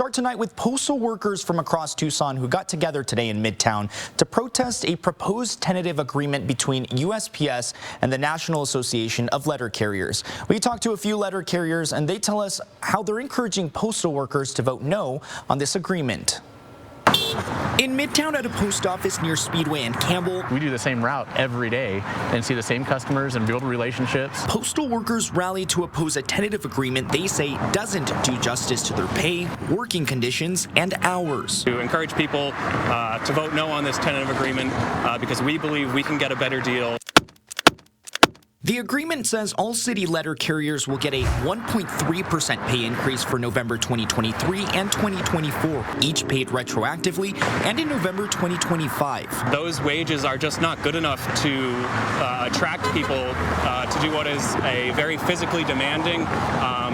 start tonight with postal workers from across Tucson who got together today in Midtown to protest a proposed tentative agreement between USPS and the National Association of Letter Carriers. We talked to a few letter carriers and they tell us how they're encouraging postal workers to vote no on this agreement. In Midtown at a post office near Speedway and Campbell, we do the same route every day and see the same customers and build relationships. Postal workers rally to oppose a tentative agreement they say doesn't do justice to their pay, working conditions, and hours. To encourage people to vote no on this tentative agreement because we believe we can get a better deal. The agreement says all city letter carriers will get a 1.3% pay increase for November 2023 and 2024, each paid retroactively and in November 2025. Those wages are just not good enough to attract people to do what is a very physically demanding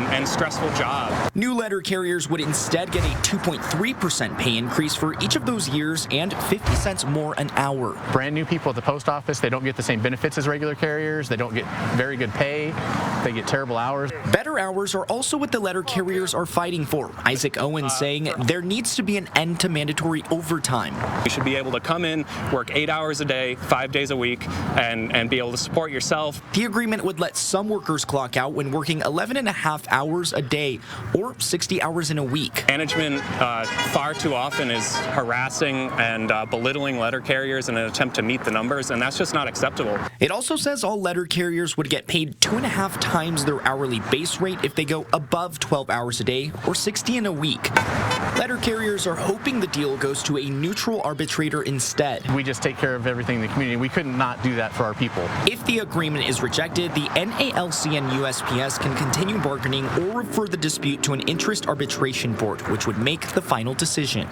and stressful job. New letter carriers would instead get a 2.3% pay increase for each of those years and 50 cents more an hour. Brand new people at the post office, they don't get the same benefits as regular carriers. They don't get very good pay. They get terrible hours. Better hours are also what the letter carriers are fighting for. Isaac Owens saying there needs to be an end to mandatory overtime. You should be able to come in, work 8 hours a day, 5 days a week, and be able to support yourself. The agreement would let some workers clock out when working 11.5 hours a day or 60 hours in a week. Management far too often is harassing and belittling letter carriers in an attempt to meet the numbers, and that's just not acceptable. It also says all letter carriers would get paid 2.5 times their hourly base rate if they go above 12 hours a day or 60 in a week. Letter carriers are hoping the deal goes to a neutral arbitrator instead. We just take care of everything in the community. We couldn't not do that for our people. If the agreement is rejected, the NALC and USPS can continue bargaining or refer the dispute to an interest arbitration board, which would make the final decision.